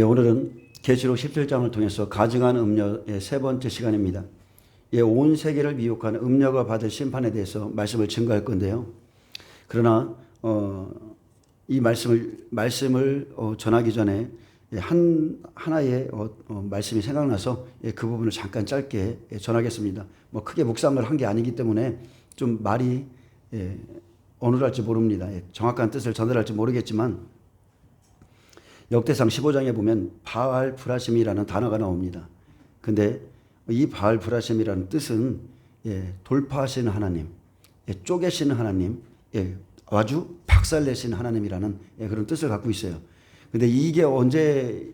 오늘은 계시록 17장을 통해서 가증한 음녀의 세 번째 시간입니다. 온 세계를 미혹하는 음녀가 받을 심판에 대해서 말씀을 증거할 건데요. 그러나 이 말씀을 전하기 전에 하나의 말씀이 생각나서 그 부분을 잠깐 짧게 전하겠습니다. 크게 묵상을 한 게 아니기 때문에 좀 말이 어눌할지 모릅니다. 정확한 뜻을 전달할지 모르겠지만 역대상 15장에 보면 바알 브라심이라는 단어가 나옵니다. 근데 이 바알 브라심이라는 뜻은 돌파하시는 하나님, 쪼개시는 하나님, 아주 박살내시는 하나님이라는 그런 뜻을 갖고 있어요. 근데 이게 언제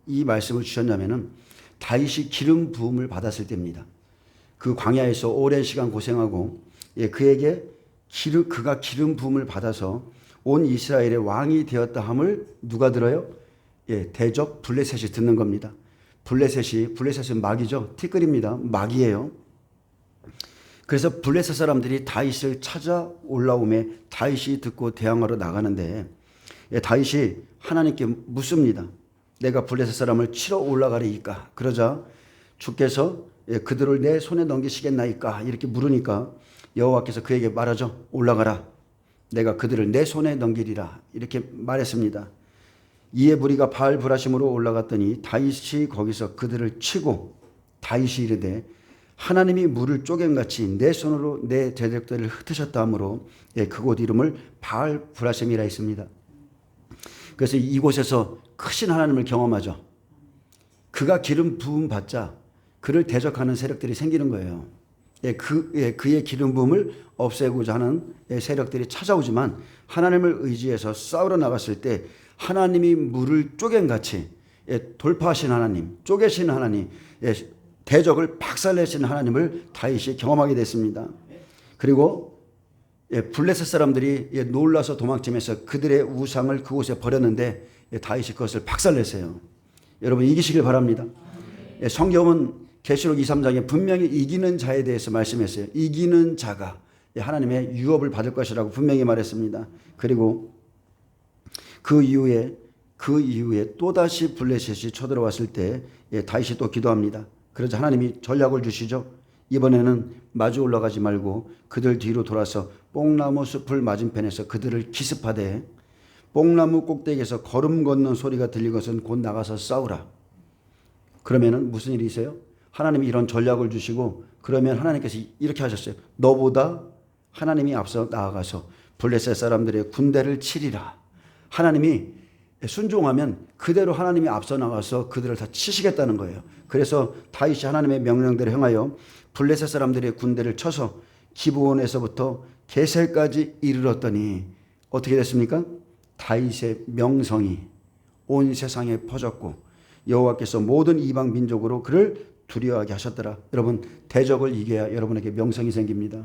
이 말씀을 주셨냐면은 다윗이 기름 부음을 받았을 때입니다. 그 광야에서 오랜 시간 고생하고 그가 기름 부음을 받아서 온 이스라엘의 왕이 되었다 함을 누가 들어요? 대적 블레셋이 듣는 겁니다. 블레셋은 마귀죠. 티끌입니다. 마귀예요. 그래서 블레셋 사람들이 다윗을 찾아 올라오매 다윗이 듣고 대항하러 나가는데 다윗이 하나님께 묻습니다. 내가 블레셋 사람을 치러 올라가리이까? 그러자 주께서 그들을 내 손에 넘기시겠나이까? 이렇게 물으니까 여호와께서 그에게 말하죠. 올라가라. 내가 그들을 내 손에 넘기리라. 이렇게 말했습니다. 이에 무리가 바알 브라심으로 올라갔더니 다윗이 거기서 그들을 치고 다윗이 이르되 하나님이 물을 쪼갠같이 내 손으로 내 대적들을 흩으셨다 하므로 그곳 이름을 바알 브라심이라 했습니다. 그래서 이곳에서 크신 하나님을 경험하죠. 그가 기름 부음 받자 그를 대적하는 세력들이 생기는 거예요. 그의 기름 부음을 없애고자 하는 세력들이 찾아오지만 하나님을 의지해서 싸우러 나갔을 때 하나님이 물을 쪼갠같이 돌파하신 하나님, 쪼개신 하나님, 대적을 박살내신 하나님을 다윗이 경험하게 됐습니다. 그리고 블레셋 사람들이 놀라서 도망치면서 그들의 우상을 그곳에 버렸는데 다윗이 그것을 박살냈어요. 여러분 이기시길 바랍니다. 성경은 계시록 2, 3장에 분명히 이기는 자에 대해서 말씀했어요. 이기는 자가 하나님의 유업을 받을 것이라고 분명히 말했습니다. 그리고 그 이후에 또다시 블레셋이 쳐들어왔을 때 다윗이 또 기도합니다. 그러자 하나님이 전략을 주시죠. 이번에는 마주 올라가지 말고 그들 뒤로 돌아서 뽕나무 숲을 맞은편에서 그들을 기습하되 뽕나무 꼭대기에서 걸음 걷는 소리가 들릴 것은 곧 나가서 싸우라. 그러면은 무슨 일이 있어요? 하나님이 이런 전략을 주시고 그러면 하나님께서 이렇게 하셨어요. 너보다 하나님이 앞서 나아가서 블레셋 사람들의 군대를 치리라. 하나님이 순종하면 그대로 하나님이 앞서 나가서 그들을 다 치시겠다는 거예요. 그래서 다윗이 하나님의 명령대로 행하여 블레셋 사람들의 군대를 쳐서 기브온에서부터 게셀까지 이르렀더니 어떻게 됐습니까? 다윗의 명성이 온 세상에 퍼졌고 여호와께서 모든 이방 민족으로 그를 두려워하게 하셨더라. 여러분 대적을 이겨야 여러분에게 명성이 생깁니다.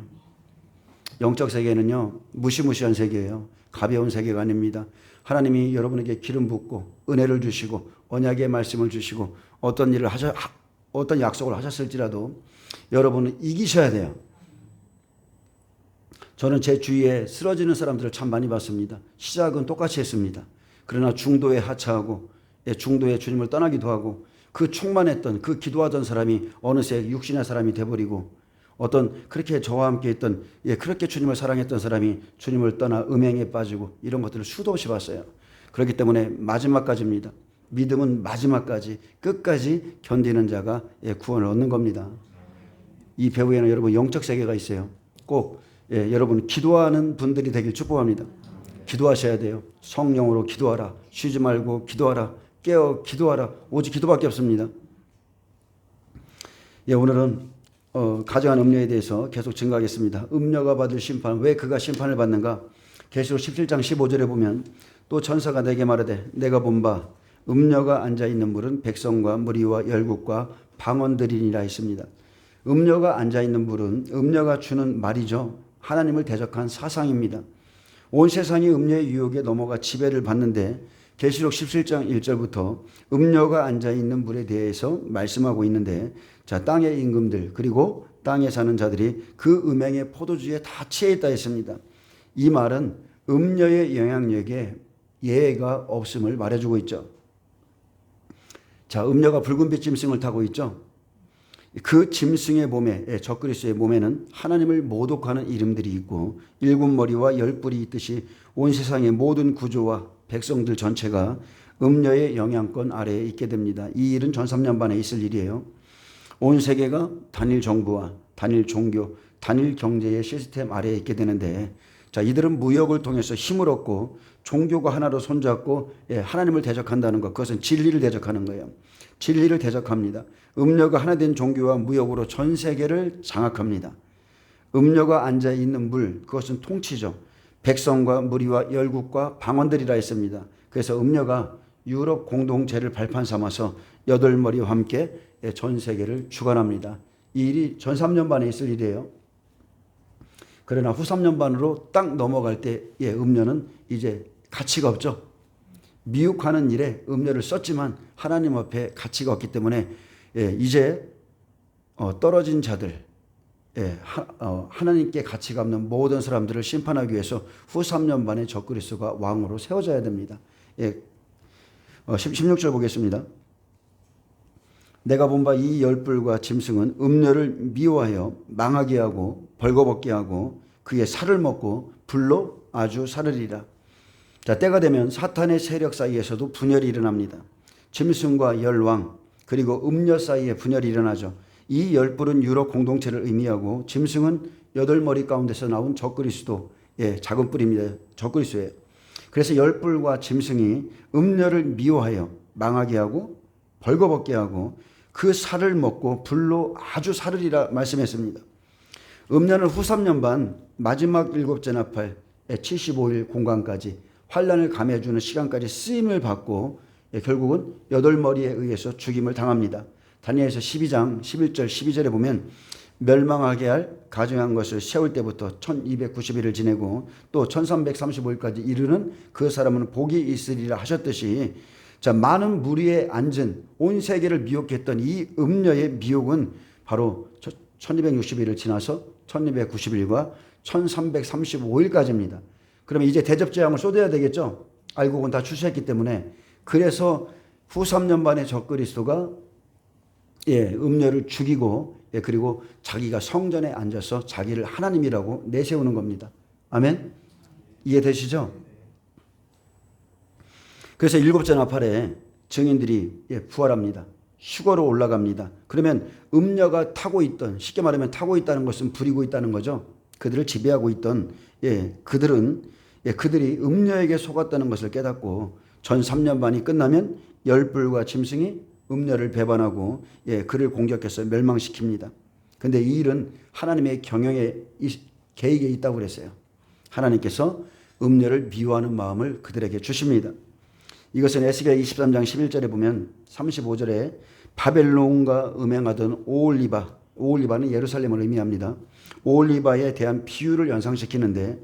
영적 세계는요 무시무시한 세계예요. 가벼운 세계가 아닙니다. 하나님이 여러분에게 기름 붓고 은혜를 주시고 언약의 말씀을 주시고 어떤 약속을 하셨을지라도 여러분은 이기셔야 돼요. 저는 제 주위에 쓰러지는 사람들을 참 많이 봤습니다. 시작은 똑같이 했습니다. 그러나 중도에 하차하고 중도에 주님을 떠나기도 하고 그 충만했던 그 기도하던 사람이 어느새 육신의 사람이 돼버리고 어떤 그렇게 저와 함께 있던 그렇게 주님을 사랑했던 사람이 주님을 떠나 음행에 빠지고 이런 것들을 수도 없이 봤어요. 그렇기 때문에 마지막까지입니다. 믿음은 마지막까지 끝까지 견디는 자가 구원을 얻는 겁니다. 이 배후에는 여러분 영적 세계가 있어요. 꼭 여러분 기도하는 분들이 되길 축복합니다. 기도하셔야 돼요. 성령으로 기도하라. 쉬지 말고 기도하라. 깨어 기도하라. 오직 기도밖에 없습니다. 오늘은 가증한 음녀에 대해서 계속 증거하겠습니다. 음녀가 받을 심판, 왜 그가 심판을 받는가? 계시록 17장 15절에 보면 또 천사가 내게 말하되 내가 본 바 음녀가 앉아있는 물은 백성과 무리와 열국과 방언들이니라 했습니다. 음녀가 앉아있는 물은 음녀가 주는 말이죠. 하나님을 대적한 사상입니다. 온 세상이 음녀의 유혹에 넘어가 지배를 받는데 계시록 17장 1절부터 음녀가 앉아있는 물에 대해서 말씀하고 있는데 자 땅의 임금들 그리고 땅에 사는 자들이 그 음행의 포도주에 다 취해 있다 했습니다. 이 말은 음녀의 영향력에 예외가 없음을 말해주고 있죠. 자, 음녀가 붉은빛 짐승을 타고 있죠. 그 짐승의 몸에, 적그리스도의 몸에는 하나님을 모독하는 이름들이 있고 일곱 머리와 열 뿔이 있듯이 온 세상의 모든 구조와 백성들 전체가 음녀의 영향권 아래에 있게 됩니다. 이 일은 전 3년 반에 있을 일이에요. 온 세계가 단일 정부와 단일 종교, 단일 경제의 시스템 아래에 있게 되는데, 자, 이들은 무역을 통해서 힘을 얻고 종교가 하나로 손잡고 하나님을 대적한다는 것, 그것은 진리를 대적하는 거예요. 진리를 대적합니다. 음녀가 하나 된 종교와 무역으로 전 세계를 장악합니다. 음녀가 앉아 있는 물, 그것은 통치죠. 백성과 무리와 열국과 방언들이라 했습니다. 그래서 음녀가 유럽 공동체를 발판 삼아서 여덟 머리와 함께 전 세계를 주관합니다. 이 일이 전 3년 반에 있을 일이에요. 그러나 후 3년 반으로 딱 넘어갈 때 음녀는 이제 가치가 없죠. 미혹하는 일에 음녀를 썼지만 하나님 앞에 가치가 없기 때문에 이제 떨어진 자들, 하나님께 가치가 없는 모든 사람들을 심판하기 위해서 후 3년 반에 적그리스도가 왕으로 세워져야 됩니다. 16절 보겠습니다. 내가 본 바 이 열뿔과 짐승은 음녀를 미워하여 망하게 하고 벌거벗게 하고 그의 살을 먹고 불로 아주 사르리라. 자, 때가 되면 사탄의 세력 사이에서도 분열이 일어납니다. 짐승과 열왕 그리고 음녀 사이에 분열이 일어나죠. 이 열뿔은 유럽 공동체를 의미하고 짐승은 여덟 머리 가운데서 나온 적그리스도, 작은 뿔입니다. 적그리스도예요. 그래서 열뿔과 짐승이 음녀를 미워하여 망하게 하고 벌거벗게 하고 그 살을 먹고 불로 아주 사르리라 말씀했습니다. 음녀는 후 3년 반 마지막 일곱째 나팔 75일 공간까지 환란을 감해주는 시간까지 쓰임을 받고 결국은 여덟 머리에 의해서 죽임을 당합니다. 다니엘서 12장 11절 12절에 보면 멸망하게 할 가증한 것을 세울 때부터 1290일을 지내고 또 1335일까지 이르는 그 사람은 복이 있으리라 하셨듯이, 자, 많은 무리에 앉은 온 세계를 미혹했던 이 음녀의 미혹은 바로 1260일을 지나서 1290일과 1335일까지입니다. 그러면 이제 대접재앙을 쏟아야 되겠죠. 알곡은 다 출세했기 때문에. 그래서 후 3년 반의 적그리스도가 음녀를 죽이고 그리고 자기가 성전에 앉아서 자기를 하나님이라고 내세우는 겁니다. 아멘? 이해되시죠? 그래서 일곱째 나팔에 증인들이 부활합니다. 휴거로 올라갑니다. 그러면 음녀가 타고 있던, 쉽게 말하면 타고 있다는 것은 부리고 있다는 거죠. 그들을 지배하고 있던 그들이 음녀에게 속았다는 것을 깨닫고 전 3년 반이 끝나면 열불과 짐승이 음녀를 배반하고 그를 공격해서 멸망시킵니다. 그런데 이 일은 하나님의 경영에 계획에 있다고 그랬어요. 하나님께서 음녀를 미워하는 마음을 그들에게 주십니다. 이것은 에스겔 23장 11절에 보면 35절에 바벨론과 음행하던 오올리바는 예루살렘을 의미합니다. 오올리바에 대한 비유를 연상시키는데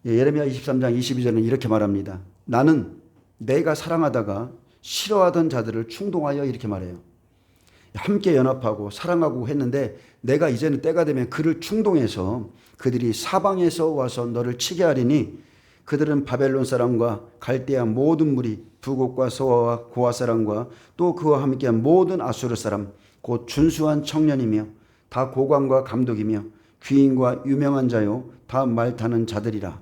예레미야 23장 22절은 이렇게 말합니다. 나는 내가 사랑하다가 싫어하던 자들을 충동하여, 이렇게 말해요. 함께 연합하고 사랑하고 했는데 내가 이제는 때가 되면 그를 충동해서 그들이 사방에서 와서 너를 치게 하리니 그들은 바벨론 사람과 갈대아 모든 무리, 북옥과 서와와 고아 사람과 또 그와 함께한 모든 아수르 사람, 곧 준수한 청년이며 다 고관과 감독이며 귀인과 유명한 자요 다 말 타는 자들이라.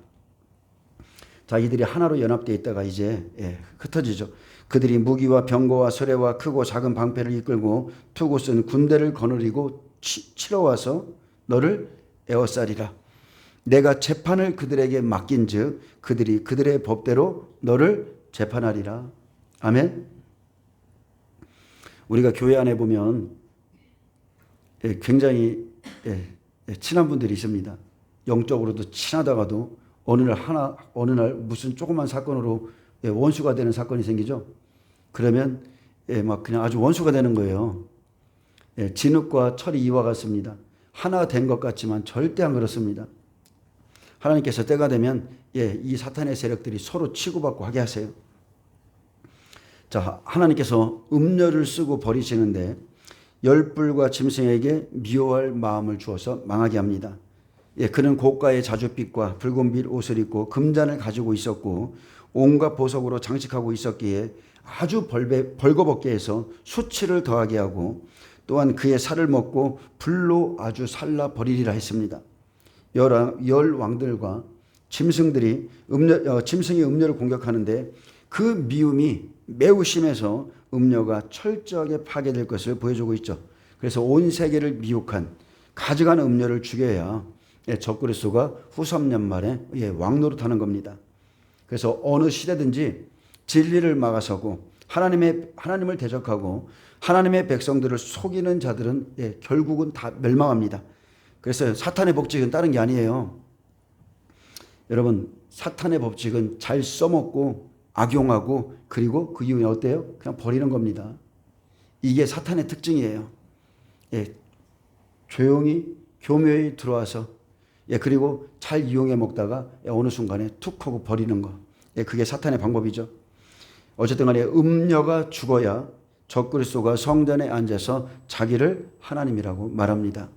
자, 이들이 하나로 연합되어 있다가 이제 흩어지죠. 그들이 무기와 병거와 서뢰와 크고 작은 방패를 이끌고 투고 쓴 군대를 거느리고 치러 와서 너를 에워싸리라. 내가 재판을 그들에게 맡긴즉 그들이 그들의 법대로 너를 재판하리라. 아멘. 우리가 교회 안에 보면 굉장히 친한 분들이 있습니다. 영적으로도 친하다가도 어느 날 무슨 조그만 사건으로 원수가 되는 사건이 생기죠. 그러면 막 그냥 아주 원수가 되는 거예요. 진흙과 철이 이와 같습니다. 하나 된 것 같지만 절대 안 그렇습니다. 하나님께서 때가 되면 이 사탄의 세력들이 서로 치고받고 하게 하세요. 자, 하나님께서 음녀를 쓰고 버리시는데 열불과 짐승에게 미워할 마음을 주어서 망하게 합니다. 그는 고가의 자줏빛과 붉은빛 옷을 입고 금잔을 가지고 있었고 온갖 보석으로 장식하고 있었기에 아주 벌거벗게 해서 수치를 더하게 하고 또한 그의 살을 먹고 불로 아주 살라 버리리라 했습니다. 열 왕들과 짐승들이 짐승이 음녀를 공격하는데 그 미움이 매우 심해서 음녀가 철저하게 파괴될 것을 보여주고 있죠. 그래서 온 세계를 미혹한 가증한 음녀를 죽여야 적그리스도가 후 3년 만에 왕노릇하는 겁니다. 그래서 어느 시대든지 진리를 막아서고 하나님을 대적하고 하나님의 백성들을 속이는 자들은 결국은 다 멸망합니다. 그래서 사탄의 법칙은 다른 게 아니에요. 여러분, 사탄의 법칙은 잘 써먹고 악용하고 그리고 그 이후에 어때요? 그냥 버리는 겁니다. 이게 사탄의 특징이에요. 조용히 교묘히 들어와서 그리고 잘 이용해 먹다가 어느 순간에 툭 하고 버리는 거. 그게 사탄의 방법이죠. 어쨌든 간에 음녀가 죽어야 적그리스도가 성전에 앉아서 자기를 하나님이라고 말합니다.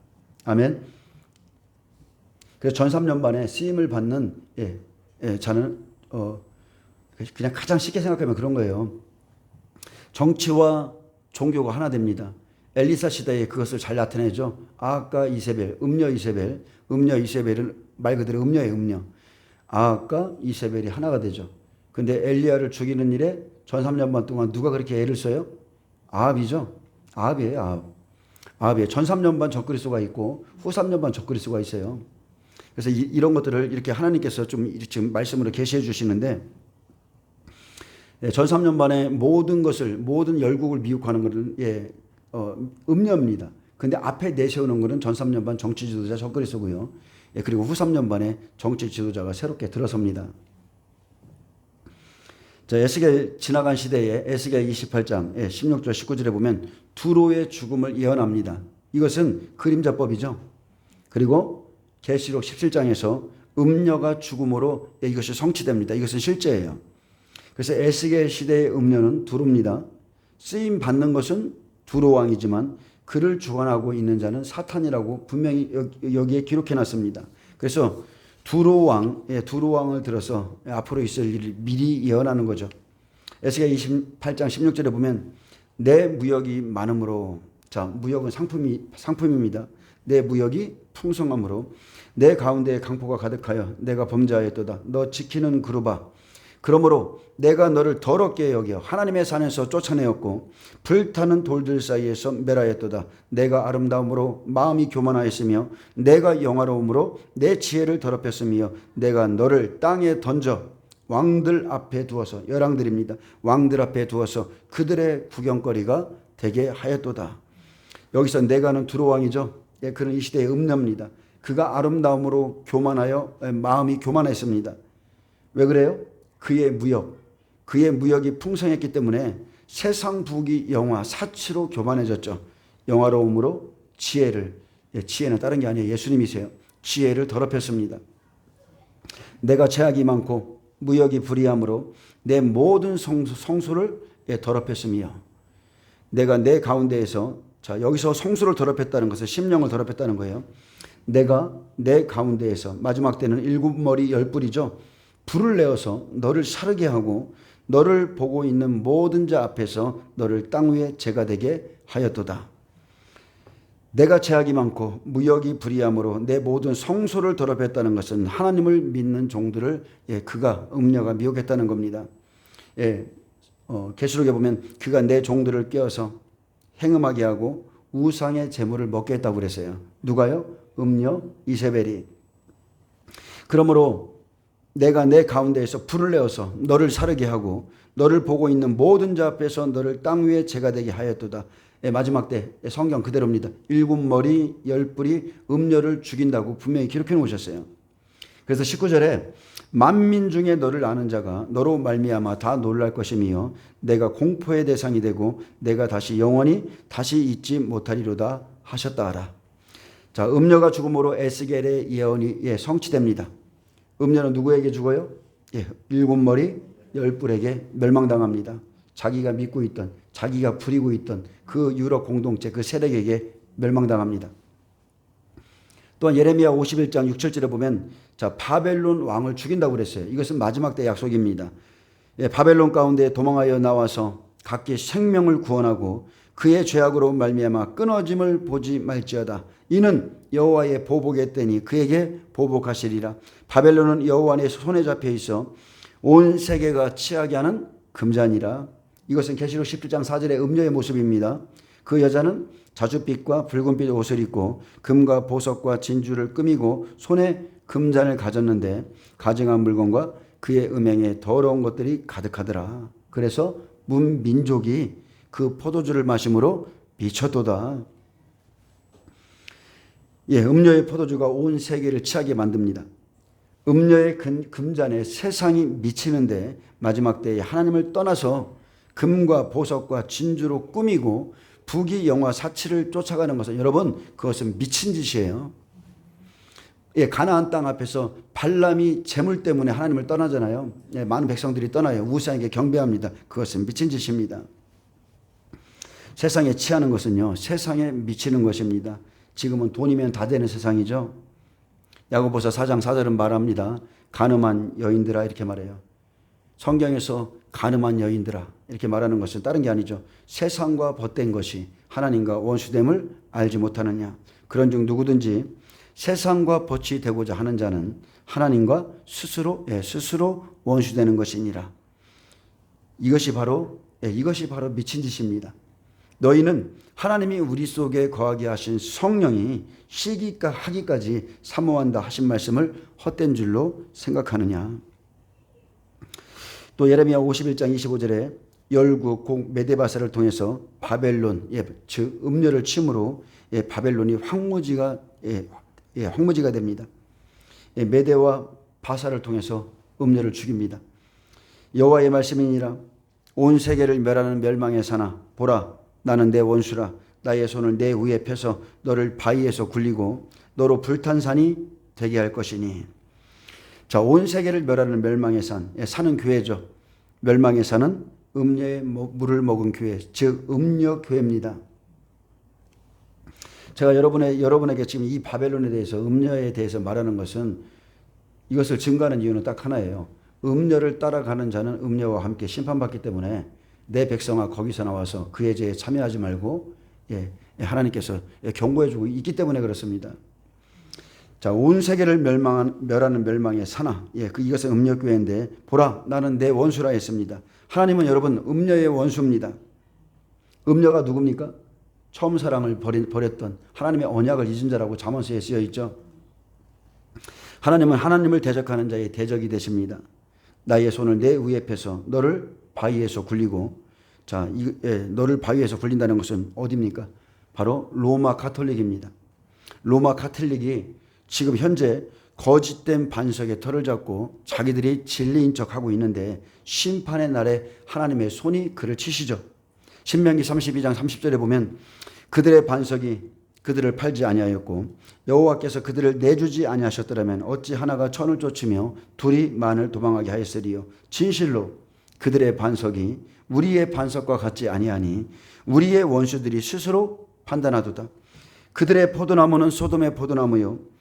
아멘. 그래서 전삼년반에 쓰임을 받는 자는 그냥 가장 쉽게 생각하면 그런 거예요. 정치와 종교가 하나 됩니다. 엘리사 시대에 그것을 잘 나타내죠. 아합과 이세벨, 음녀 이세벨은 말 그대로 음녀예요, 음녀. 아합과 이세벨이 하나가 되죠. 근데 엘리야를 죽이는 일에 전 3년반 동안 누가 그렇게 애를 써요? 아합이죠. 아합이에요. 전 3년반 적그리스도가 있고 후 3년반 적그리스도가 있어요. 그래서 이런 것들을 이렇게 하나님께서 좀 지금 말씀으로 계시해 주시는데 전 3년반에 모든 열국을 미혹하는 것은 음녀입니다. 근데 앞에 내세우는 것은 전 3년반 정치 지도자 적그리스도고요. 그리고 후 3년반에 정치 지도자가 새롭게 들어섭니다. 자, 에스겔 지나간 시대에 에스겔 28장 16절 19절에 보면 두로의 죽음을 예언합니다. 이것은 그림자법이죠. 그리고 계시록 17장에서 음녀가 죽음으로 이것이 성취됩니다. 이것은 실제예요. 그래서 에스겔 시대의 음녀는 두로입니다. 쓰임 받는 것은 두로 왕이지만 그를 주관하고 있는 자는 사탄이라고 분명히 여기에 기록해 놨습니다. 그래서 두로 왕을 들어서 앞으로 있을 일을 미리 예언하는 거죠. 에스겔 28장 16절에 보면 내 무역이 많음으로, 자, 무역은 상품입니다. 내 무역이 풍성함으로 내 가운데에 강포가 가득하여 내가 범죄하였도다. 너 지키는 그루바. 그러므로 내가 너를 더럽게 여겨 하나님의 산에서 쫓아내었고 불타는 돌들 사이에서 멸하였도다. 내가 아름다움으로 마음이 교만하였으며 내가 영화로움으로 내 지혜를 더럽혔으며 내가 너를 땅에 던져 왕들 앞에 두어서, 열왕들입니다. 왕들 앞에 두어서 그들의 구경거리가 되게 하였도다. 여기서 내가는 두로 왕이죠. 그는 이 시대의 음녀입니다. 그가 아름다움으로 교만하여 마음이 교만했습니다. 왜 그래요? 그의 무역이 풍성했기 때문에 세상 부귀 영화 사치로 교만해졌죠. 영화로움으로 지혜는 다른 게 아니에요. 예수님이세요. 지혜를 더럽혔습니다. 내가 죄악이 많고 무역이 불의함으로 내 모든 성소를 더럽혔으며 내가 내 가운데에서, 자, 여기서 성소를 더럽혔다는 것은 심령을 더럽혔다는 거예요. 내가 내 가운데에서, 마지막 때는 7머리 10뿔이죠. 불을 내어서 너를 사르게 하고 너를 보고 있는 모든 자 앞에서 너를 땅 위에 재가 되게 하였도다. 내가 죄악이 많고 무역이 불의함으로 내 모든 성소를 더럽혔다는 것은 하나님을 믿는 종들을 그가 음녀가 미혹했다는 겁니다. 계시록에 보면 그가 내 종들을 깨어서 행음하게 하고 우상의 제물을 먹게 했다고 그랬어요. 누가요? 음녀 이세벨이. 그러므로 내가 내 가운데에서 불을 내어서 너를 사르게 하고 너를 보고 있는 모든 자 앞에서 너를 땅 위에 재가 되게 하였도다. 마지막 때 성경 그대로입니다. 7머리 10뿔이 음녀를 죽인다고 분명히 기록해 놓으셨어요. 그래서 19절에 만민 중에 너를 아는 자가 너로 말미암아 다 놀랄 것이며 내가 공포의 대상이 되고 내가 다시 영원히 다시 잊지 못하리로다 하셨다 하라. 자, 음녀가 죽음으로 에스겔의 예언이 성취됩니다. 음녀는 누구에게 죽어요? 7머리 10뿔에게 멸망당합니다. 자기가 믿고 있던, 자기가 부리고 있던 그 유럽 공동체, 그 세력에게 멸망당합니다. 또한 예레미야 51장 6, 7절에 보면 자, 바벨론 왕을 죽인다고 그랬어요. 이것은 마지막 때 약속입니다. 바벨론 가운데 도망하여 나와서 각기 생명을 구원하고 그의 죄악으로 말미암아 끊어짐을 보지 말지어다. 이는 여호와의 보복의 때니 그에게 보복하시리라. 바벨론은 여호와 의 손에 잡혀 있어 온 세계가 취하게 하는 금잔이라. 이것은 계시록 17장 4절의 음녀의 모습입니다. 그 여자는 자줏빛과 붉은빛 옷을 입고 금과 보석과 진주를 끄미고 손에 금잔을 가졌는데 가증한 물건과 그의 음행에 더러운 것들이 가득하더라. 그래서 문 민족이 그 포도주를 마심으로 미쳤도다. 음료의 포도주가 온 세계를 취하게 만듭니다. 음료의 금잔에 세상이 미치는데 마지막 때에 하나님을 떠나서 금과 보석과 진주로 꾸미고 부귀 영화 사치를 쫓아가는 것은, 여러분, 그것은 미친 짓이에요. 가나안 땅 앞에서 발람이 재물 때문에 하나님을 떠나잖아요. 많은 백성들이 떠나요. 우상에게 경배합니다. 그것은 미친 짓입니다. 세상에 취하는 것은요, 세상에 미치는 것입니다. 지금은 돈이면 다 되는 세상이죠. 야고보서 4장 4절은 말합니다. 간음한 여인들아, 이렇게 말해요. 성경에서 간음한 여인들아 이렇게 말하는 것은 다른 게 아니죠. 세상과 벗된 것이 하나님과 원수됨을 알지 못하느냐. 그런즉 누구든지 세상과 벗이 되고자 하는 자는 하나님과 스스로 원수되는 것이니라. 이것이 바로 미친 짓입니다. 너희는 하나님이 우리 속에 거하게 하신 성령이 시기가 하기까지 사모한다 하신 말씀을 헛된 줄로 생각하느냐. 또 예레미야 51장 25절에 열국 공 메데바사를 통해서 바벨론, 즉 음료를 침으로 바벨론이 황무지가 됩니다. 메데와 바사를 통해서 음료를 죽입니다. 여호와의 말씀이니라. 온 세계를 멸하는 멸망의 사나 보라, 나는 내 원수라. 나의 손을 내 위에 펴서 너를 바위에서 굴리고 너로 불탄 산이 되게 할 것이니. 자, 온 세계를 멸하는 멸망의 산은 교회죠. 멸망의 산은 음료의 물을 먹은 교회, 즉 음료 교회입니다. 제가 여러분에게 지금 이 바벨론에 대해서, 음료에 대해서 말하는 것은, 이것을 증거하는 이유는 딱 하나예요. 음료를 따라가는 자는 음료와 함께 심판받기 때문에 내 백성아 거기서 나와서 그의 죄에 참여하지 말고 하나님께서 경고해주고 있기 때문에 그렇습니다. 자, 온 세계를 멸하는 멸망의 사나, 이것은 음료교회인데 보라, 나는 내 원수라 했습니다. 하나님은 여러분 음료의 원수입니다. 음료가 누굽니까? 처음 사랑을 버렸던 하나님의 언약을 잊은 자라고 잠언서에 쓰여 있죠. 하나님은 하나님을 대적하는 자의 대적이 되십니다. 나의 손을 내 위에 펴서 너를 바위에서 굴리고, 자, 너를 바위에서 굴린다는 것은 어디입니까? 바로 로마 가톨릭입니다. 로마 가톨릭이 지금 현재 거짓된 반석에 털을 잡고 자기들이 진리인 척하고 있는데 심판의 날에 하나님의 손이 그를 치시죠. 신명기 32장 30절에 보면 그들의 반석이 그들을 팔지 아니하였고 여호와께서 그들을 내주지 아니하셨더라면 어찌 하나가 천을 쫓으며 둘이 만을 도망하게 하였으리요. 진실로 그들의 반석이 우리의 반석과 같지 아니하니 우리의 원수들이 스스로 판단하도다. 그들의 포도나무는 소돔의 포도나무요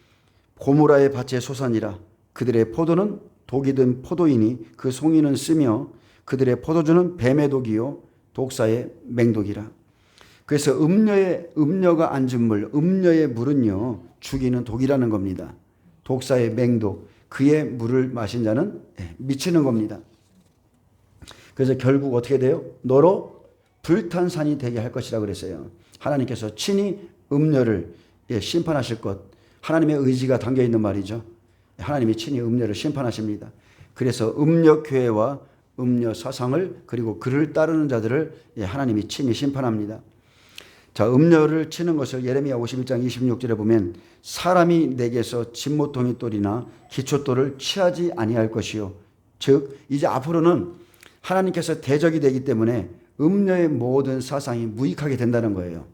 고모라의 밭의 소산이라. 그들의 포도는 독이 든 포도이니 그 송이는 쓰며 그들의 포도주는 뱀의 독이요 독사의 맹독이라. 그래서 음녀가 앉은 물, 음녀의 물은요 죽이는 독이라는 겁니다. 독사의 맹독, 그의 물을 마신 자는 미치는 겁니다. 그래서 결국 어떻게 돼요? 너로 불탄 산이 되게 할 것이라 그랬어요. 하나님께서 친히 음녀를 심판하실 것, 하나님의 의지가 담겨 있는 말이죠. 하나님이 친히 음녀를 심판하십니다. 그래서 음녀교회와 음녀 사상을, 그리고 그를 따르는 자들을 하나님이 친히 심판합니다. 자, 음녀를 치는 것을 예레미야 51장 26절에 보면 사람이 내게서 진모통이 돌이나 기초돌을 취하지 아니할 것이요. 즉 이제 앞으로는 하나님께서 대적이 되기 때문에 음녀의 모든 사상이 무익하게 된다는 거예요.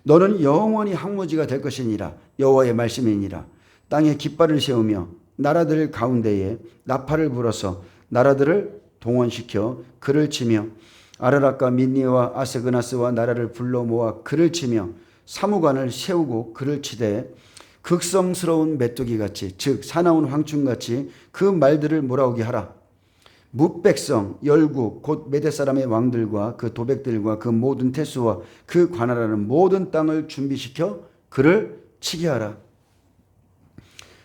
너는 영원히 황무지가 될 것이니라. 여호와의 말씀이니라. 땅에 깃발을 세우며 나라들 가운데에 나팔을 불어서 나라들을 동원시켜 그를 치며 아르락과 민니와 아스그나스와 나라를 불러 모아 그를 치며 사무관을 세우고 그를 치되 극성스러운 메뚜기같이, 즉 사나운 황충같이 그 말들을 몰아오게 하라. 뭇백성 열국 곧 메대 사람의 왕들과 그 도백들과 그 모든 태수와 그 관할하는 모든 땅을 준비시켜 그를 치게 하라.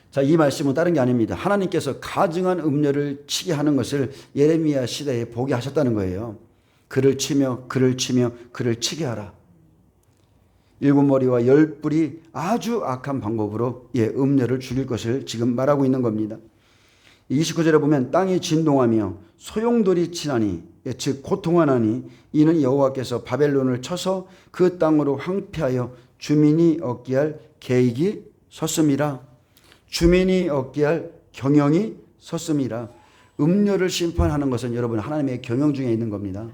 자, 이 말씀은 다른 게 아닙니다. 하나님께서 가증한 음녀를 치게 하는 것을 예레미야 시대에 보게 하셨다는 거예요. 그를 치며 그를 치며 그를 치게 하라. 일곱 머리와 열 뿔이 아주 악한 방법으로 음녀를 죽일 것을 지금 말하고 있는 겁니다. 29절에 보면 땅이 진동하며 소용돌이 치나니 즉 고통하나니 이는 여호와께서 바벨론을 쳐서 그 땅으로 황폐하여 주민이 얻게 할 계획이 섰음이라. 주민이 얻게 할 경영이 섰음이라. 음녀를 심판하는 것은 여러분 하나님의 경영 중에 있는 겁니다.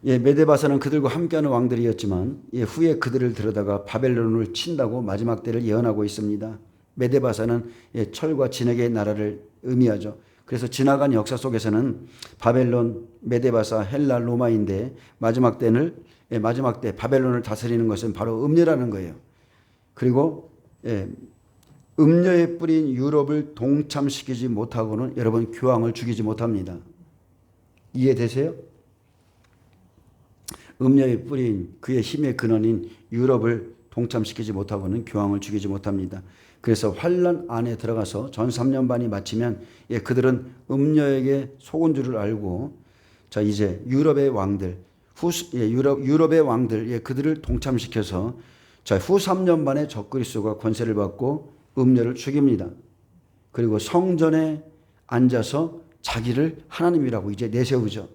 메데바사는 그들과 함께하는 왕들이었지만 후에 그들을 들여다가 바벨론을 친다고 마지막 때를 예언하고 있습니다. 메데바사는 철과 진흙의 나라를 의미하죠. 그래서 지나간 역사 속에서는 바벨론, 메데바사, 헬라, 로마인데 마지막 때 바벨론을 다스리는 것은 바로 음녀라는 거예요. 그리고 음녀에 뿌린 유럽을 동참시키지 못하고는 여러분 교황을 죽이지 못합니다. 이해되세요? 음녀에 뿌린 그의 힘의 근원인 유럽을 동참시키지 못하고는 교황을 죽이지 못합니다. 그래서 환란 안에 들어가서 전 3년 반이 마치면 그들은 음녀에게 속은 줄을 알고 자 이제 유럽의 왕들 유럽의 왕들 그들을 동참시켜서 자 후 3년 반에 적그리스도가 권세를 받고 음녀를 죽입니다. 그리고 성전에 앉아서 자기를 하나님이라고 이제 내세우죠.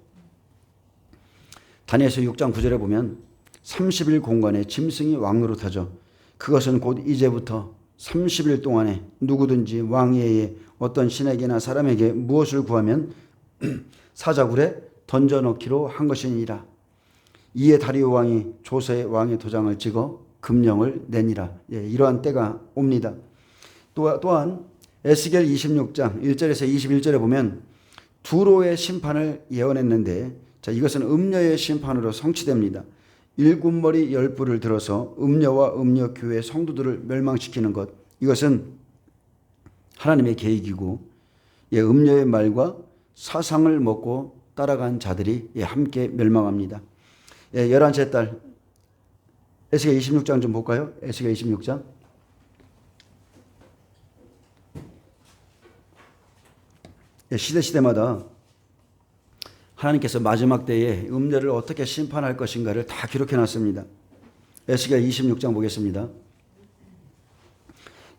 다니엘서 6장 9절에 보면 30일 공간에 짐승이 왕노릇하죠. 그것은 곧 이제부터 30일 동안에 누구든지 왕위에 어떤 신에게나 사람에게 무엇을 구하면 사자굴에 던져넣기로 한 것이니라. 이에 다리오 왕이 조서의 왕의 도장을 찍어 금령을 내니라. 이러한 때가 옵니다. 또한 에스겔 26장 1절에서 21절에 보면 두로의 심판을 예언했는데 자 이것은 음녀의 심판으로 성취됩니다. 일곱 머리 열 뿔을 들어서 음녀와 음녀 교회 성도들을 멸망시키는 것 이것은 하나님의 계획이고 음녀의 말과 사상을 먹고 따라간 자들이 함께 멸망합니다. 11째 달 에스겔 26장 좀 볼까요? 에스겔 26장 시대마다 하나님께서 마지막 때에 음녀를 어떻게 심판할 것인가를 다 기록해 놨습니다. 에스겔 26장 보겠습니다.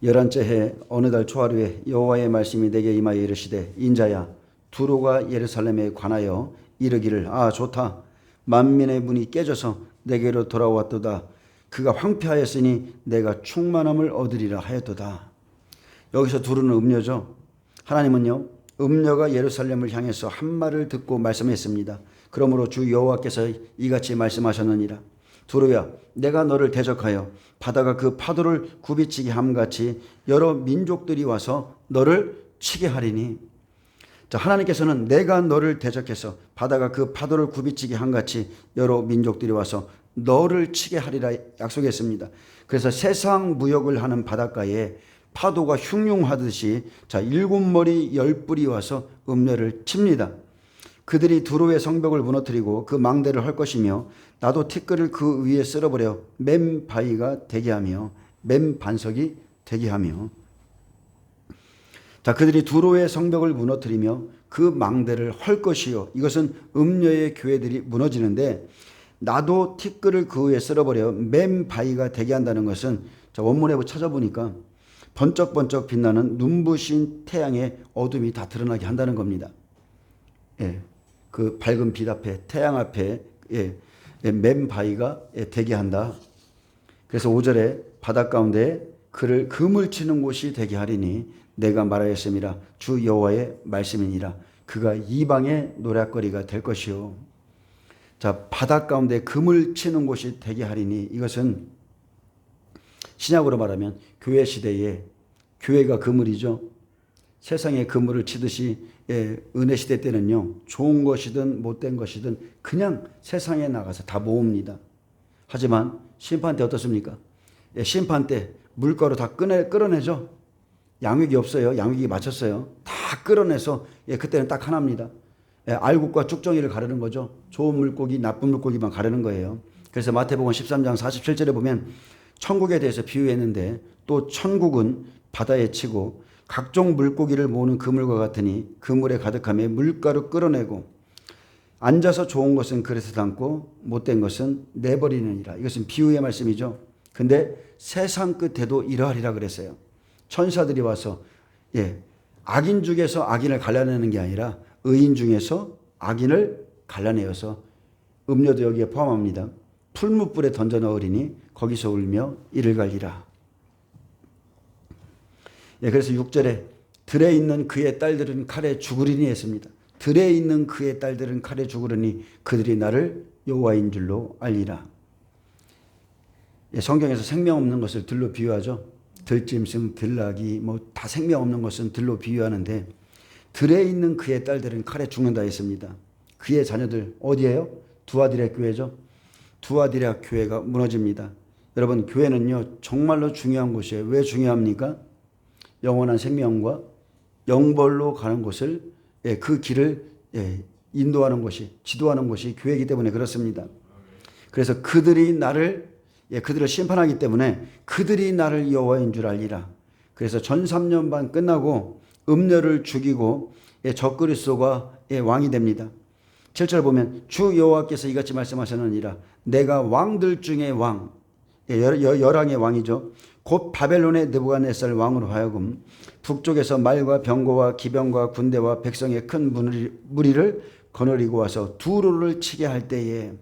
11째 해 어느 달 초하루에 여호와의 말씀이 내게 임하여 이르시되 인자야 두로가 예루살렘에 관하여 이르기를 좋다 만민의 문이 깨져서 내게로 돌아왔도다 그가 황폐하였으니 내가 충만함을 얻으리라 하였도다. 여기서 두로는 음녀죠. 하나님은요 음녀가 예루살렘을 향해서 한 말을 듣고 말씀했습니다. 그러므로 주 여호와께서 이같이 말씀하셨느니라. 두로야 내가 너를 대적하여 바다가 그 파도를 굽이치게 함같이 여러 민족들이 와서 너를 치게 하리니. 자 하나님께서는 내가 너를 대적해서 바다가 그 파도를 굽이치게 함같이 여러 민족들이 와서 너를 치게 하리라 약속했습니다. 그래서 세상 무역을 하는 바닷가에 파도가 흉흉하듯이 자 일곱 머리 열 뿔이 와서 음녀를 칩니다. 그들이 두로의 성벽을 무너뜨리고 그 망대를 헐 것이며 나도 티끌을 그 위에 쓸어버려 맨 바위가 되게 하며 맨 반석이 되게 하며 자 그들이 두로의 성벽을 무너뜨리며 그 망대를 헐 것이요. 이것은 음녀의 교회들이 무너지는데 나도 티끌을 그 위에 쓸어버려 맨 바위가 되게 한다는 것은 자 원문에 찾아보니까 번쩍번쩍 빛나는 눈부신 태양의 어둠이 다 드러나게 한다는 겁니다. 그 밝은 빛 앞에 태양 앞에 맨 바위가 되게 한다. 그래서 5절에 바닷 가운데 그를 금을 치는 곳이 되게 하리니 내가 말하였음이라 주 여호와의 말씀이니라. 그가 이방의 노략거리가 될 것이요. 자 바닷 가운데 금을 치는 곳이 되게 하리니 이것은 신약으로 말하면 교회 시대에 교회가 그물이죠. 세상에 그물을 치듯이 은혜 시대 때는요. 좋은 것이든 못된 것이든 그냥 세상에 나가서 다 모읍니다. 하지만 심판 때 어떻습니까? 심판 때 물가로 다 끌어내죠. 양육이 없어요. 양육이 맞췄어요. 다 끌어내서 그때는 딱 하나입니다. 알곡과 쭉정이를 가르는 거죠. 좋은 물고기, 나쁜 물고기만 가르는 거예요. 그래서 마태복음 13장 47절에 보면 천국에 대해서 비유했는데 또 천국은 바다에 치고 각종 물고기를 모으는 그물과 같으니 그물에 가득하며 물가로 끌어내고 앉아서 좋은 것은 그릇에 담고 못된 것은 내버리느니라. 이것은 비유의 말씀이죠. 근데 세상 끝에도 이러하리라 그랬어요. 천사들이 와서 악인 중에서 악인을 갈라내는 게 아니라 의인 중에서 악인을 갈라내어서 음료도 여기에 포함합니다. 풀무불에 던져 넣으리니 거기서 울며 이를 갈리라. 그래서 6절에 들에 있는 그의 딸들은 칼에 죽으리니 했습니다. 들에 있는 그의 딸들은 칼에 죽으리니 그들이 나를 여호와인 줄로 알리라. 성경에서 생명 없는 것을 들로 비유하죠. 들짐승, 들나귀 뭐 다 생명 없는 것은 들로 비유하는데 들에 있는 그의 딸들은 칼에 죽는다 했습니다. 그의 자녀들 어디예요? 두아디라 교회죠. 두아디라 교회가 무너집니다. 여러분 교회는요 정말로 중요한 곳이에요. 왜 중요합니까? 영원한 생명과 영벌로 가는 곳을 그 길을 인도하는 곳이 지도하는 곳이 교회이기 때문에 그렇습니다. 그래서 그들이 그들을 심판하기 때문에 그들이 나를 여호와인 줄 알리라. 그래서 전 3년 반 끝나고 음녀를 죽이고 적그리스도가 왕이 됩니다. 7절 보면 주 여호와께서 이같이 말씀하셨느니라. 내가 왕들 중에 왕, 열왕의 왕이죠. 곧 바벨론의 느부갓네살 왕으로 하여금 북쪽에서 말과 병거와 기병과 군대와 백성의 큰 무리를 거느리고 와서 두로를 치게 할 때에,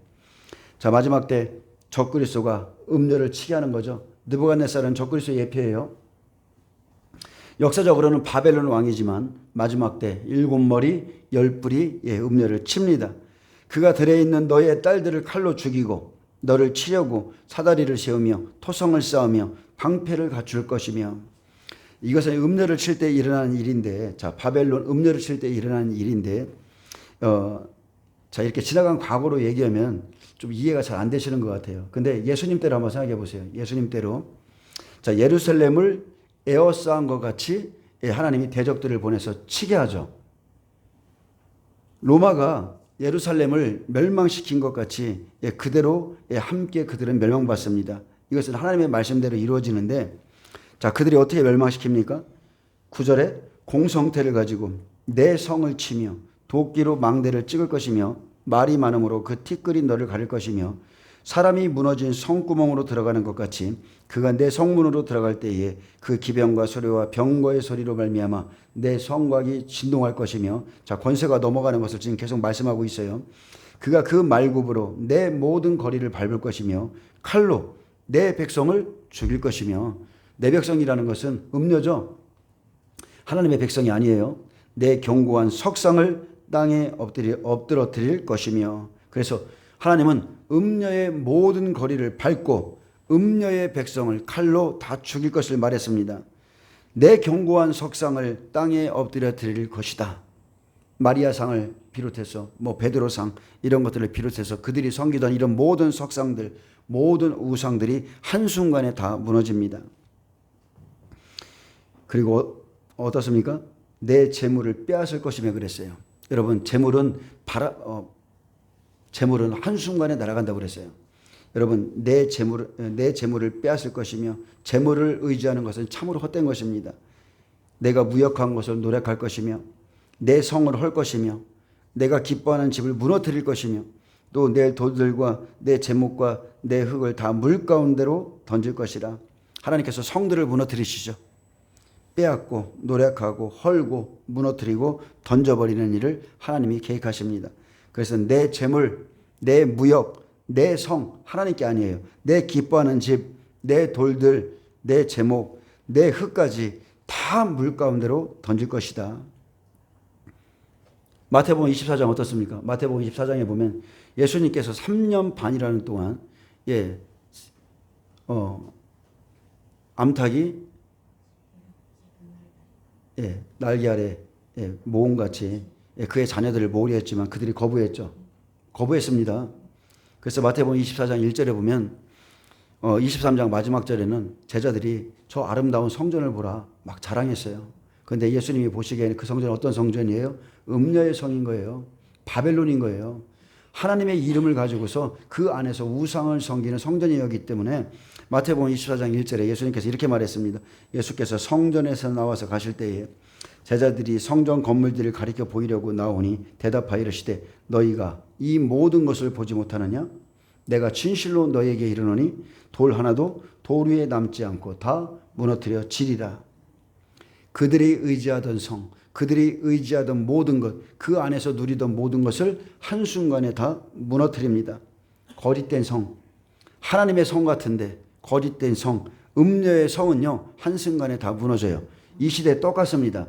자 마지막 때 적그리스도가 음녀를 치게 하는 거죠. 느부갓네살은 적그리스도 예표예요. 역사적으로는 바벨론 왕이지만 마지막 때 7머리 10뿔이 음녀를 칩니다. 그가 들에 있는 너의 딸들을 칼로 죽이고 너를 치려고 사다리를 세우며 토성을 쌓으며 방패를 갖출 것이며. 이것은 음녀를 칠 때 일어나는 일인데, 자 바벨론 음녀를 칠 때 일어나는 일인데, 자 이렇게 지나간 과거로 얘기하면 좀 이해가 잘 안 되시는 것 같아요. 근데 예수님 때로 한번 생각해 보세요. 예수님 때로 자 예루살렘을 에워싸은 것 같이 하나님이 대적들을 보내서 치게 하죠. 로마가 예루살렘을 멸망시킨 것 같이 그대로 함께 그들은 멸망받습니다. 이것은 하나님의 말씀대로 이루어지는데, 자 그들이 어떻게 멸망시킵니까? 9절에 공성태를 가지고 내 성을 치며 도끼로 망대를 찍을 것이며 말이 많음으로 그 티끌이 너를 가릴 것이며 사람이 무너진 성구멍으로 들어가는 것 같이 그가 내 성문으로 들어갈 때에 그 기병과 소리와 병거의 소리로 말미암아 내 성곽이 진동할 것이며, 자 권세가 넘어가는 것을 지금 계속 말씀하고 있어요. 그가 그 말굽으로 내 모든 거리를 밟을 것이며 칼로 내 백성을 죽일 것이며. 내 백성이라는 것은 음녀죠. 하나님의 백성이 아니에요. 내 견고한 석상을 땅에 엎드러뜨릴 것이며. 그래서 하나님은 음녀의 모든 거리를 밟고 음녀의 백성을 칼로 다 죽일 것을 말했습니다. 내 견고한 석상을 땅에 엎드려뜨릴 것이다. 마리아상을 비롯해서 베드로상 이런 것들을 비롯해서 그들이 섬기던 이런 모든 석상들, 모든 우상들이 한순간에 다 무너집니다. 그리고 어떻습니까? 내 재물을 빼앗을 것이며 그랬어요. 여러분 재물은 한순간에 날아간다고 그랬어요. 여러분 내 재물을 빼앗을 것이며 재물을 의지하는 것은 참으로 헛된 것입니다. 내가 무역한 것을 노력할 것이며 내 성을 헐 것이며 내가 기뻐하는 집을 무너뜨릴 것이며 또 내 돌들과 내 제목과 내 흙을 다 물 가운데로 던질 것이라. 하나님께서 성들을 무너뜨리시죠. 빼앗고 노력하고 헐고 무너뜨리고 던져버리는 일을 하나님이 계획하십니다. 그래서 내 재물, 내 무역, 내 성 하나님께 아니에요. 내 기뻐하는 집, 내 돌들, 내 제목, 내 흙까지 다 물 가운데로 던질 것이다. 마태복음 24장 어떻습니까? 마태복음 24장에 보면 예수님께서 3년 반이라는 동안 암탉이 날개 아래 모험같이 그의 자녀들을 모으려 했지만 그들이 거부했죠. 거부했습니다. 그래서 마태복음 24장 1절에 보면 23장 마지막 절에는 제자들이 저 아름다운 성전을 보라 막 자랑했어요. 그런데 예수님이 보시기에는 그 성전은 어떤 성전이에요? 음녀의 성인 거예요. 바벨론인 거예요. 하나님의 이름을 가지고서 그 안에서 우상을 섬기는 성전이었기 때문에 마태복음 24장 1절에 예수님께서 이렇게 말했습니다. 예수께서 성전에서 나와서 가실 때에 제자들이 성전 건물들을 가리켜 보이려고 나오니 대답하여 이르시되 너희가 이 모든 것을 보지 못하느냐? 내가 진실로 너희에게 이르노니 돌 하나도 돌 위에 남지 않고 다 무너뜨려 지리라. 그들이 의지하던 성, 그들이 의지하던 모든 것, 그 안에서 누리던 모든 것을 한순간에 다 무너뜨립니다. 거짓된 성, 하나님의 성 같은데 거짓된 성, 음녀의 성은요 한순간에 다 무너져요. 이 시대에 똑같습니다.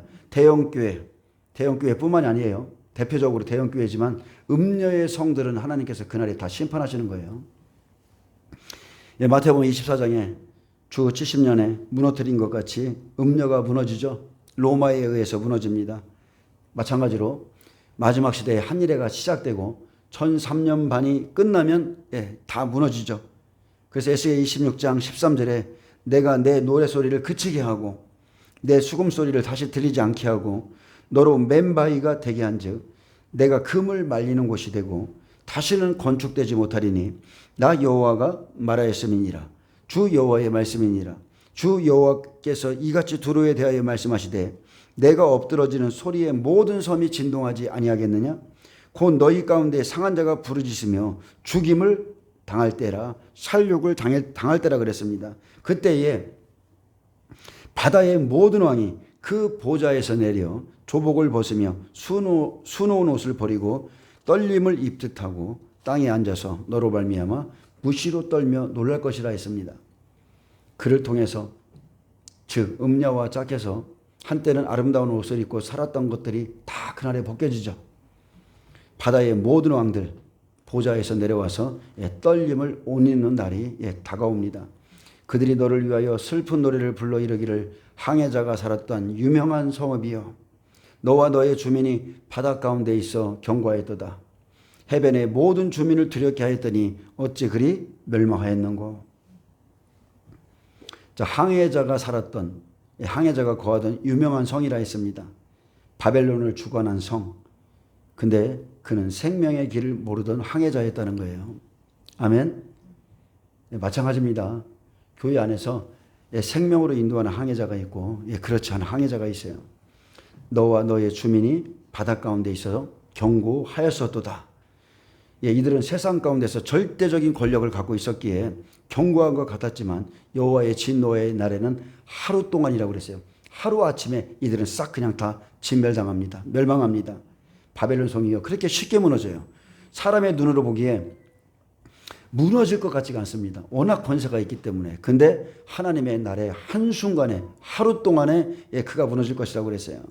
대형교회뿐만이 아니에요. 대표적으로 대형교회지만 음녀의 성들은 하나님께서 그날에 다 심판하시는 거예요. 예, 마태복음 24장에 주 70년에 무너뜨린 것 같이 음녀가 무너지죠. 로마에 의해서 무너집니다. 마찬가지로 마지막 시대에 한일회가 시작되고 1003년 반이 끝나면 다 무너지죠. 그래서 에스겔 26장 13절에 내가 내 노래소리를 그치게 하고 내 수금소리를 다시 들리지 않게 하고 너로 맨바위가 되게 한즉 내가 금을 말리는 곳이 되고 다시는 건축되지 못하리니 나 여호와가 말하였음이니라. 주 여호와의 말씀이니라. 주 여호와께서 이같이 두루에 대하여 말씀하시되 내가 엎드러지는 소리에 모든 섬이 진동하지 아니하겠느냐? 곧 너희 가운데 상한 자가 부르짖으며 죽임을 당할 때라, 살육을 당할 때라 그랬습니다. 그때에 바다의 모든 왕이 그 보좌에서 내려 조복을 벗으며 수놓은 옷을 버리고 떨림을 입듯 하고 땅에 앉아서 너로 말미암아 무시로 떨며 놀랄 것이라 했습니다. 그를 통해서 즉 음녀와 짝해서 한때는 아름다운 옷을 입고 살았던 것들이 다 그날에 벗겨지죠. 바다의 모든 왕들 보좌에서 내려와서 떨림을 옷 입는 날이 다가옵니다. 그들이 너를 위하여 슬픈 노래를 불러 이르기를 항해자가 살았던 유명한 성읍이여 너와 너의 주민이 바다 가운데 있어 경고하였도다. 해변의 모든 주민을 두렵게 하였더니 어찌 그리 멸망하였는고. 자, 항해자가 거하던 유명한 성이라 했습니다. 바벨론을 주관한 성. 근데 그는 생명의 길을 모르던 항해자였다는 거예요. 아멘. 마찬가지입니다. 교회 안에서 생명으로 인도하는 항해자가 있고 그렇지 않은 항해자가 있어요. 너와 너의 주민이 바다 가운데 있어서 경고하였었도다. 이들은 세상 가운데서 절대적인 권력을 갖고 있었기에 경고한 것 같았지만 여호와의 진노의 날에는 하루 동안이라고 그랬어요. 하루아침에 이들은 싹 그냥 다 진멸당합니다. 멸망합니다. 바벨론 성이요 그렇게 쉽게 무너져요. 사람의 눈으로 보기에 무너질 것 같지가 않습니다. 워낙 권세가 있기 때문에. 근데 하나님의 날에 한순간에 하루 동안에 그가 무너질 것이라고 그랬어요.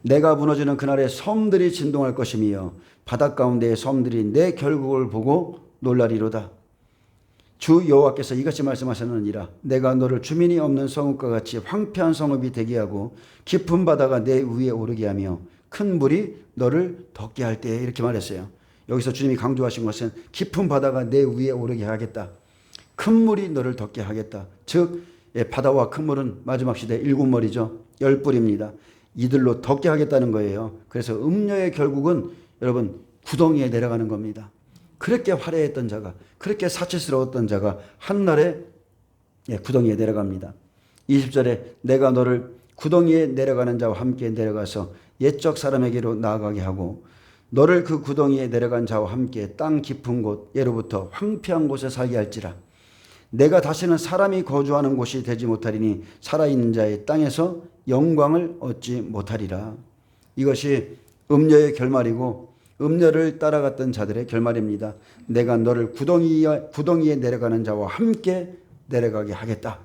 내가 무너지는 그날에 섬들이 진동할 것이며 바닷 가운데의 섬들이 내 결국을 보고 놀라리로다. 주 여호와께서 이같이 말씀하셨느니라. 내가 너를 주민이 없는 성읍과 같이 황폐한 성읍이 되게 하고 깊은 바다가 내 위에 오르게 하며 큰 물이 너를 덮게 할 때에 이렇게 말했어요. 여기서 주님이 강조하신 것은 깊은 바다가 내 위에 오르게 하겠다. 큰 물이 너를 덮게 하겠다. 즉 바다와 큰 물은 마지막 시대 일곱 머리죠. 열 뿔입니다. 이들로 덮게 하겠다는 거예요. 그래서 음녀의 결국은 여러분 구덩이에 내려가는 겁니다. 그렇게 화려했던 자가 그렇게 사치스러웠던 자가 한날에 구덩이에 내려갑니다. 20절에 내가 너를 구덩이에 내려가는 자와 함께 내려가서 옛적 사람에게로 나아가게 하고 너를 그 구덩이에 내려간 자와 함께 땅 깊은 곳 예로부터 황폐한 곳에 살게 할지라. 내가 다시는 사람이 거주하는 곳이 되지 못하리니 살아있는 자의 땅에서 영광을 얻지 못하리라. 이것이 음녀의 결말이고 음녀를 따라갔던 자들의 결말입니다. 내가 너를 구덩이에 내려가는 자와 함께 내려가게 하겠다.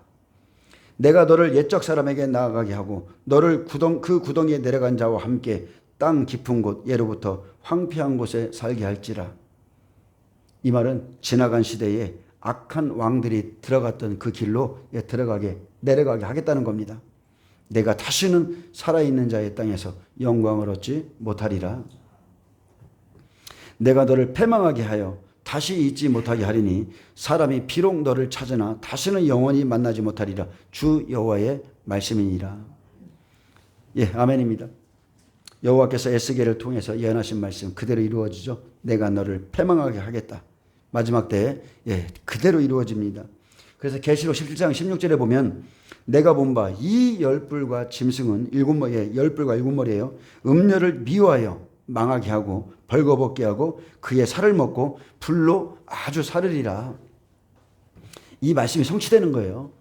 내가 너를 옛적 사람에게 나아가게 하고 너를 그 구덩이에 내려간 자와 함께 땅 깊은 곳 예로부터 황폐한 곳에 살게 할지라. 이 말은 지나간 시대에 악한 왕들이 들어갔던 그 길로 내려가게 하겠다는 겁니다. 내가 다시는 살아있는 자의 땅에서 영광을 얻지 못하리라. 내가 너를 패망하게 하여 다시 잊지 못하게 하리니 사람이 비록 너를 찾으나 다시는 영원히 만나지 못하리라. 주 여호와의 말씀이니라. 예, 아멘입니다. 여호와께서 에스겔을 통해서 예언하신 말씀 그대로 이루어지죠. 내가 너를 패망하게 하겠다. 마지막 때에 그대로 이루어집니다. 그래서 계시록 17장 16절에 보면 내가 본 바 이 열불과 짐승은 열불과 일곱 머리예요. 음녀를 미워하여 망하게 하고 벌거벗게 하고 그의 살을 먹고 불로 아주 사르리라. 이 말씀이 성취되는 거예요.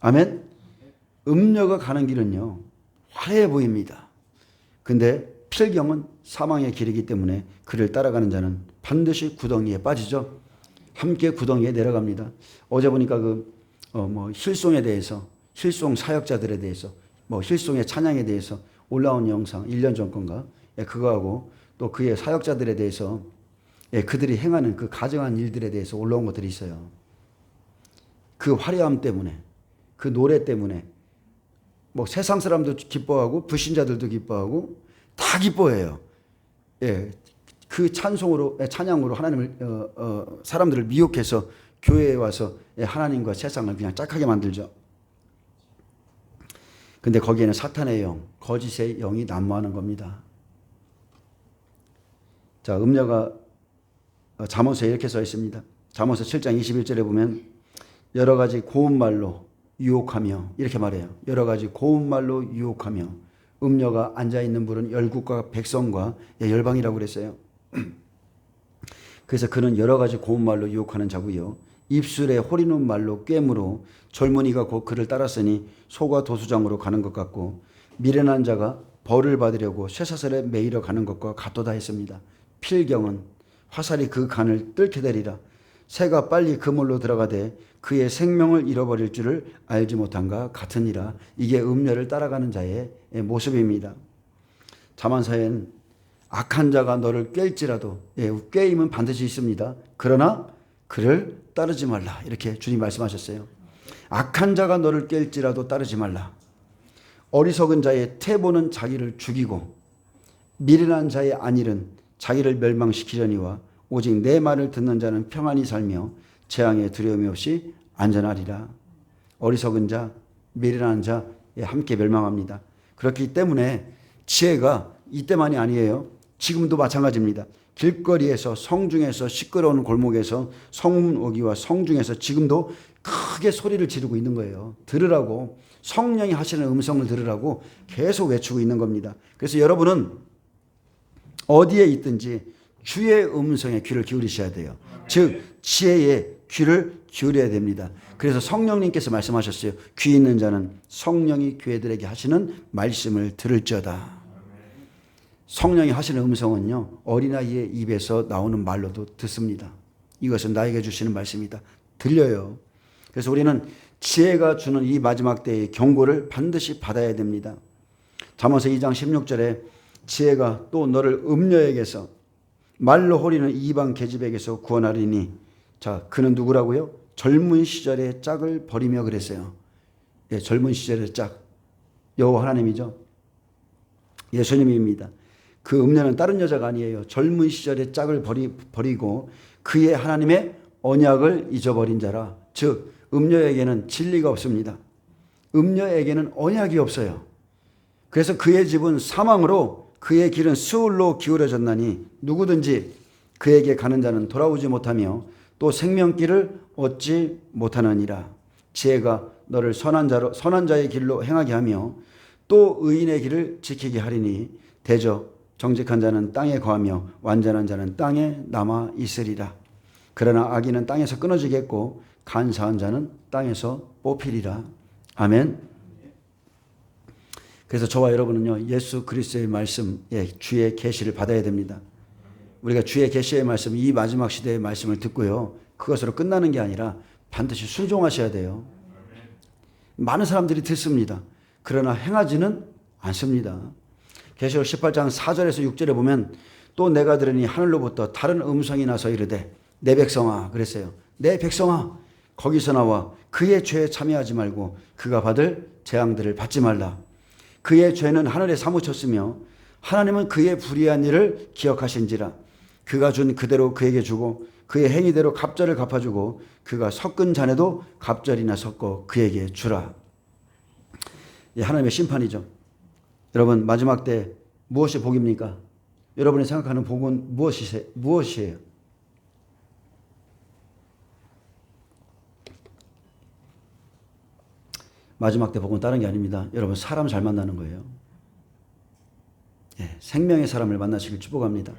아멘. 음녀가 가는 길은요 화려해 보입니다. 근데 필경은 사망의 길이기 때문에 그를 따라가는 자는 반드시 구덩이에 빠지죠. 함께 구덩이에 내려갑니다. 어제 보니까 힐송에 대해서, 힐송 사역자들에 대해서, 힐송의 찬양에 대해서 올라온 영상 1년 전 건가? 그거하고 또 그의 사역자들에 대해서 그들이 행하는 그 가정한 일들에 대해서 올라온 것들이 있어요. 그 화려함 때문에, 그 노래 때문에 세상 사람도 기뻐하고 불신자들도 기뻐하고 다 기뻐해요. 그 찬양으로 하나님을 사람들을 미혹해서 교회에 와서 하나님과 세상을 그냥 짝하게 만들죠. 근데 거기에는 사탄의 영, 거짓의 영이 난무하는 겁니다. 자, 음녀가 잠언서에 이렇게 써 있습니다. 잠언서 7장 21절에 보면 여러 가지 고운 말로 유혹하며 이렇게 말해요. 여러 가지 고운 말로 유혹하며 음녀가 앉아있는 불은 열국과 백성과 열방이라고 그랬어요. 그래서 그는 여러 가지 고운 말로 유혹하는 자고요. 입술에 호리는 말로 꿰므로 젊은이가 곧 그를 따랐으니 소가 도수장으로 가는 것 같고 미련한 자가 벌을 받으려고 쇠사슬에 매이러 가는 것과 같도다 했습니다. 필경은 화살이 그 간을 뚫게 되리라. 새가 빨리 그물로 들어가되 그의 생명을 잃어버릴 줄을 알지 못한가 같으니라. 이게 음녀를 따라가는 자의 모습입니다. 잠언서에는 악한 자가 너를 꿰일지라도 꿰임은 반드시 있습니다. 그러나 그를 따르지 말라. 이렇게 주님 말씀하셨어요. 악한 자가 너를 꿰일지라도 따르지 말라. 어리석은 자의 태보는 자기를 죽이고 미련한 자의 안일은 자기를 멸망시키려니와 오직 내 말을 듣는 자는 평안히 살며 재앙에 두려움이 없이 안전하리라. 어리석은 자, 미련한 자 함께 멸망합니다. 그렇기 때문에 지혜가 이때만이 아니에요. 지금도 마찬가지입니다. 길거리에서 성중에서 시끄러운 골목에서 성문오기와 성중에서 지금도 크게 소리를 지르고 있는 거예요. 들으라고 성령이 하시는 음성을 들으라고 계속 외치고 있는 겁니다. 그래서 여러분은 어디에 있든지 주의 음성에 귀를 기울이셔야 돼요. 즉 지혜의 귀를 기울여야 됩니다. 그래서 성령님께서 말씀하셨어요. 귀 있는 자는 성령이 교회들에게 하시는 말씀을 들을지어다. 성령이 하시는 음성은요 어린아이의 입에서 나오는 말로도 듣습니다. 이것은 나에게 주시는 말씀이다. 들려요. 그래서 우리는 지혜가 주는 이 마지막 때의 경고를 반드시 받아야 됩니다. 잠언서 2장 16절에 지혜가 또 너를 음녀에게서 말로 호리는 이방 계집에게서 구원하리니. 자, 그는 누구라고요? 젊은 시절의 짝을 버리며 그랬어요. 젊은 시절의 짝 여호와 하나님이죠. 예수님입니다. 그 음녀는 다른 여자가 아니에요. 젊은 시절의 짝을 버리고 그의 하나님의 언약을 잊어버린 자라. 즉 음녀에게는 진리가 없습니다. 음녀에게는 언약이 없어요. 그래서 그의 집은 사망으로 그의 길은 수울로 기울어졌나니 누구든지 그에게 가는 자는 돌아오지 못하며 또 생명길을 얻지 못하느니라. 지혜가 너를 선한 자의 길로 행하게 하며 또 의인의 길을 지키게 하리니 대저 정직한 자는 땅에 거하며 완전한 자는 땅에 남아 있으리라. 그러나 악인은 땅에서 끊어지겠고 간사한 자는 땅에서 뽑히리라. 아멘. 그래서 저와 여러분은요 예수 그리스도의 말씀, 주의 계시를 받아야 됩니다. 우리가 주의 계시의 말씀, 이 마지막 시대의 말씀을 듣고요 그것으로 끝나는 게 아니라 반드시 순종하셔야 돼요. 많은 사람들이 듣습니다. 그러나 행하지는 않습니다. 계시록 18장 4절에서 6절에 보면 또 내가 들으니 하늘로부터 다른 음성이 나서 이르되 내 백성아, 그랬어요. 내 백성아, 거기서 나와 그의 죄에 참여하지 말고 그가 받을 재앙들을 받지 말라. 그의 죄는 하늘에 사무쳤으며 하나님은 그의 불의한 일을 기억하신지라. 그가 준 그대로 그에게 주고 그의 행위대로 갑절을 갚아주고 그가 섞은 잔에도 갑절이나 섞어 그에게 주라. 하나님의 심판이죠. 여러분 마지막 때 무엇이 복입니까? 여러분이 생각하는 복은 무엇이에요? 마지막 때 복은 다른 게 아닙니다. 여러분 사람 잘 만나는 거예요. 생명의 사람을 만나시길 축복합니다.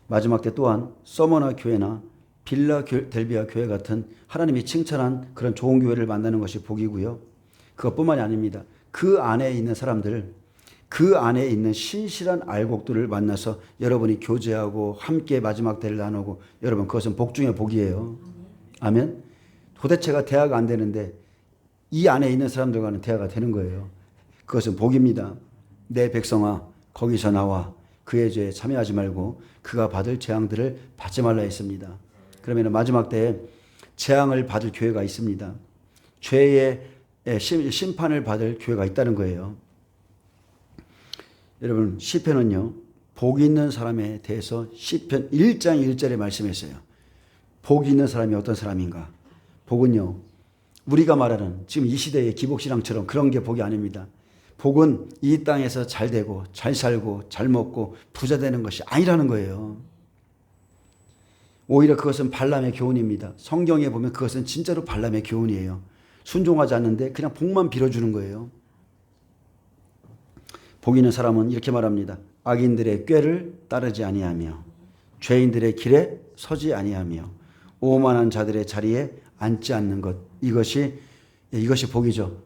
마지막 때 또한 서머나 교회나 빌라델비아 교회 같은 하나님이 칭찬한 그런 좋은 교회를 만나는 것이 복이고요. 그것뿐만이 아닙니다. 그 안에 있는 사람들, 그 안에 있는 신실한 알곡들을 만나서 여러분이 교제하고 함께 마지막 때를 나누고, 여러분 그것은 복 중에 복이에요. 아멘. 도대체가 대화가 안 되는데 이 안에 있는 사람들과는 대화가 되는 거예요. 그것은 복입니다. 내 백성아 거기서 나와 그의 죄에 참여하지 말고 그가 받을 재앙들을 받지 말라 했습니다. 그러면 마지막 때에 재앙을 받을 교회가 있습니다. 죄의 심판을 받을 교회가 있다는 거예요. 여러분 시편은요, 복 있는 사람에 대해서 시편 1장 1절에 말씀했어요. 복 있는 사람이 어떤 사람인가? 복은요, 우리가 말하는 지금 이 시대의 기복신앙처럼 그런 게 복이 아닙니다. 복은 이 땅에서 잘 되고 잘 살고 잘 먹고 부자 되는 것이 아니라는 거예요. 오히려 그것은 발람의 교훈입니다. 성경에 보면 그것은 진짜로 발람의 교훈이에요. 순종하지 않는데 그냥 복만 빌어주는 거예요. 복 있는 사람은 이렇게 말합니다. 악인들의 꾀를 따르지 아니하며 죄인들의 길에 서지 아니하며 오만한 자들의 자리에 앉지 않는 것, 이것이 복이죠.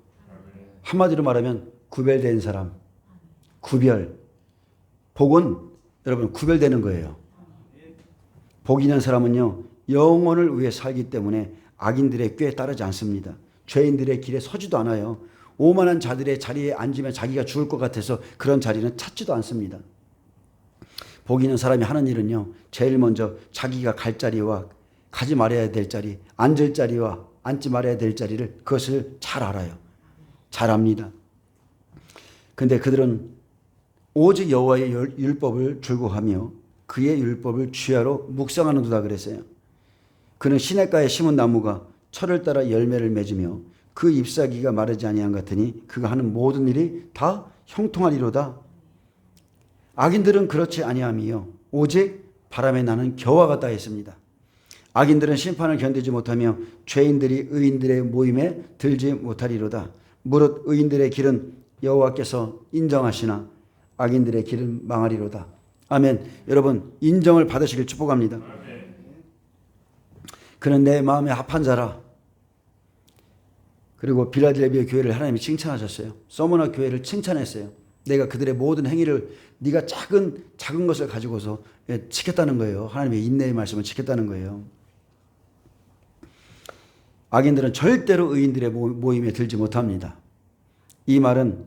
한마디로 말하면 구별된 사람, 구별. 복은 여러분 구별되는 거예요. 복 있는 사람은요, 영혼을 위해 살기 때문에 악인들의 꾀에 따르지 않습니다. 죄인들의 길에 서지도 않아요. 오만한 자들의 자리에 앉으면 자기가 죽을 것 같아서 그런 자리는 찾지도 않습니다. 복 있는 사람이 하는 일은요, 제일 먼저 자기가 갈 자리와 가지 말아야 될 자리, 앉을 자리와 앉지 말아야 될 자리를, 그것을 잘 알아요. 잘 압니다. 근데 그들은 오직 여호와의 율법을 즐거워하며 그의 율법을 주야로 묵상하는도다 그랬어요. 그는 시냇가에 심은 나무가 철을 따라 열매를 맺으며 그 잎사귀가 마르지 아니한 같으니 그가 하는 모든 일이 다 형통하리로다. 악인들은 그렇지 아니하며 오직 바람에 나는 겨와 같다 했습니다. 악인들은 심판을 견디지 못하며 죄인들이 의인들의 모임에 들지 못하리로다. 무릇 의인들의 길은 여호와께서 인정하시나 악인들의 길은 망하리로다. 아멘. 여러분 인정을 받으시길 축복합니다. 그는 내 마음에 합한 자라. 그리고 빌라델비아 교회를 하나님이 칭찬하셨어요. 서머나 교회를 칭찬했어요. 내가 그들의 모든 행위를 네가 작은 것을 가지고서 지켰다는 거예요. 하나님의 인내의 말씀을 지켰다는 거예요. 악인들은 절대로 의인들의 모임에 들지 못합니다. 이 말은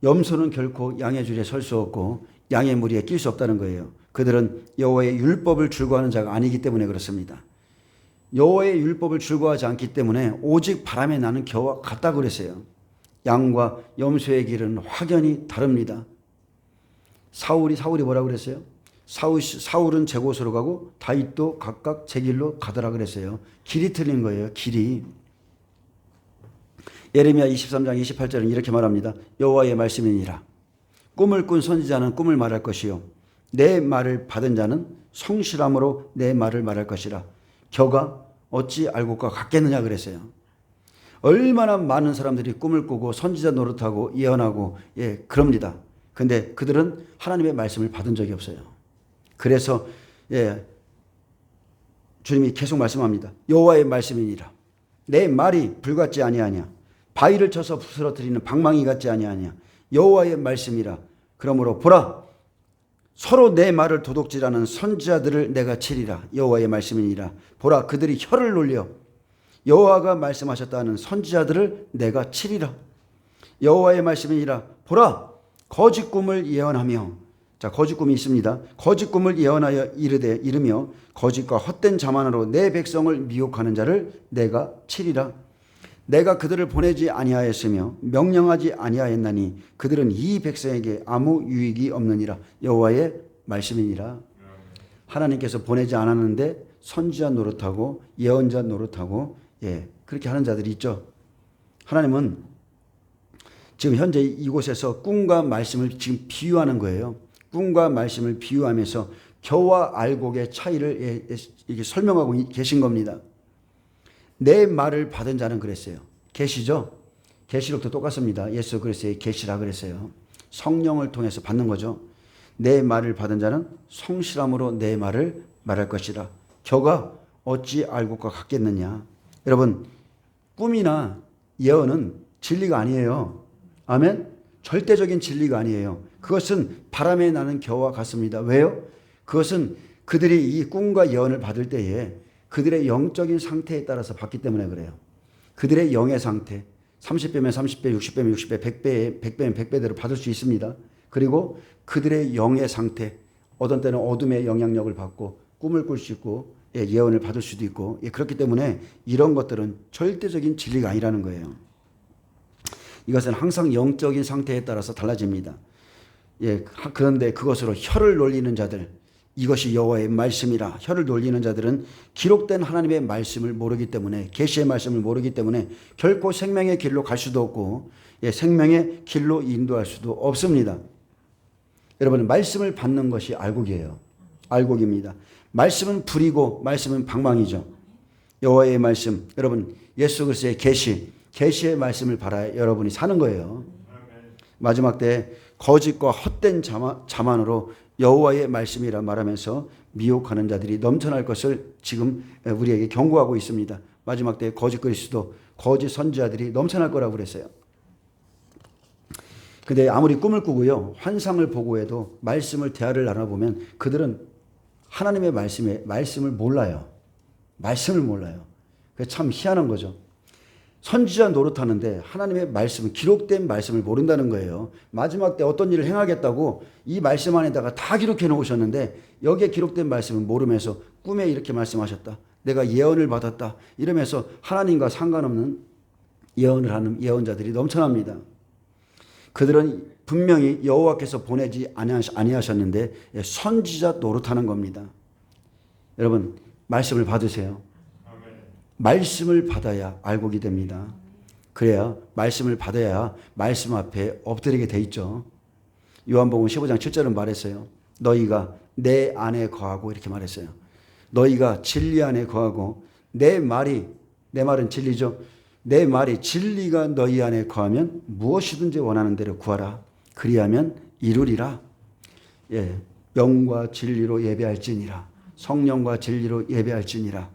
염소는 결코 양의 줄에 설 수 없고 양의 무리에 낄 수 없다는 거예요. 그들은 여호와의 율법을 즐거워하는 자가 아니기 때문에 그렇습니다. 여호와의 율법을 즐거워하지 않기 때문에 오직 바람에 나는 겨와 같다고 그랬어요. 양과 염소의 길은 확연히 다릅니다. 사울이 뭐라고 그랬어요? 사울은 제 곳으로 가고 다윗도 각각 제 길로 가더라 그랬어요. 길이 틀린 거예요. 길이. 예레미야 23장 28절은 이렇게 말합니다. 여호와의 말씀이니라. 꿈을 꾼 선지자는 꿈을 말할 것이요 내 말을 받은 자는 성실함으로 내 말을 말할 것이라. 겨가 어찌 알곡과 같겠느냐 그랬어요. 얼마나 많은 사람들이 꿈을 꾸고 선지자 노릇하고 예언하고 그럽니다. 근데 그들은 하나님의 말씀을 받은 적이 없어요. 그래서 주님이 계속 말씀합니다. 여호와의 말씀이니라. 내 말이 불같지 아니하냐. 바위를 쳐서 부스러뜨리는 방망이 같지 아니하냐. 여호와의 말씀이라. 그러므로 보라, 서로 내 말을 도둑질하는 선지자들을 내가 치리라. 여호와의 말씀이니라. 보라, 그들이 혀를 놀려 여호와가 말씀하셨다는 선지자들을 내가 치리라. 여호와의 말씀이니라. 보라, 거짓 꿈을 예언하며, 자, 거짓 꿈이 있습니다. 거짓 꿈을 예언하여 이르며 거짓과 헛된 자만으로 내 백성을 미혹하는 자를 내가 치리라. 내가 그들을 보내지 아니하였으며 명령하지 아니하였나니 그들은 이 백성에게 아무 유익이 없느니라. 여호와의 말씀이니라. 하나님께서 보내지 않았는데 선지자 노릇하고 예언자 노릇하고 그렇게 하는 자들이 있죠. 하나님은 지금 현재 이곳에서 꿈과 말씀을 지금 비유하는 거예요. 꿈과 말씀을 비유하면서 겨와 알곡의 차이를 이게 설명하고 계신 겁니다. 내 말을 받은 자는 그랬어요. 계시죠? 계시록도 똑같습니다. 예수 그랬어요. 계시라 그랬어요. 성령을 통해서 받는 거죠. 내 말을 받은 자는 성실함으로 내 말을 말할 것이라. 겨가 어찌 알곡과 같겠느냐. 여러분, 꿈이나 예언은 진리가 아니에요. 아멘? 절대적인 진리가 아니에요. 그것은 바람에 나는 겨와 같습니다. 왜요? 그것은 그들이 이 꿈과 예언을 받을 때에 그들의 영적인 상태에 따라서 받기 때문에 그래요. 그들의 영의 상태, 30배면 30배, 60배면 60배, 100배면 100배대로 받을 수 있습니다. 그리고 그들의 영의 상태, 어떤 때는 어둠의 영향력을 받고 꿈을 꿀 수 있고 예언을 받을 수도 있고 그렇기 때문에 이런 것들은 절대적인 진리가 아니라는 거예요. 이것은 항상 영적인 상태에 따라서 달라집니다. 그런데 그것으로 혀를 놀리는 자들, 이것이 여호와의 말씀이라 혀를 놀리는 자들은 기록된 하나님의 말씀을 모르기 때문에, 계시의 말씀을 모르기 때문에 결코 생명의 길로 갈 수도 없고 생명의 길로 인도할 수도 없습니다. 여러분, 말씀을 받는 것이 알곡이에요. 알곡입니다. 말씀은 불이고 말씀은 방망이죠. 여호와의 말씀, 여러분 예수 그리스도의 계시의 말씀을 바라야 여러분이 사는 거예요. 마지막 때 거짓과 헛된 자만으로 여호와의 말씀이라 말하면서 미혹하는 자들이 넘쳐날 것을 지금 우리에게 경고하고 있습니다. 마지막 때 거짓 그리스도, 거짓 선지자들이 넘쳐날 거라고 그랬어요. 근데 아무리 꿈을 꾸고요, 환상을 보고 해도 말씀을 대화를 나눠보면 그들은 하나님의 말씀을 몰라요. 말씀을 몰라요. 그게 참 희한한 거죠. 선지자 노릇하는데 하나님의 말씀, 기록된 말씀을 모른다는 거예요. 마지막 때 어떤 일을 행하겠다고 이 말씀 안에다가 다 기록해 놓으셨는데 여기에 기록된 말씀을 모르면서 꿈에 이렇게 말씀하셨다, 내가 예언을 받았다 이러면서 하나님과 상관없는 예언을 하는 예언자들이 넘쳐납니다. 그들은 분명히 여호와께서 보내지 아니하셨는데 선지자 노릇하는 겁니다. 여러분, 말씀을 받으세요. 말씀을 받아야 알곡이 됩니다. 그래야 말씀을 받아야 말씀 앞에 엎드리게 돼 있죠. 요한복음 15장 7절은 말했어요. 너희가 내 안에 거하고 이렇게 말했어요. 너희가 진리 안에 거하고 내 말은 진리죠. 내 말이 진리가 너희 안에 거하면 무엇이든지 원하는 대로 구하라. 그리하면 이루리라. 영과 진리로 예배할지니라. 성령과 진리로 예배할지니라.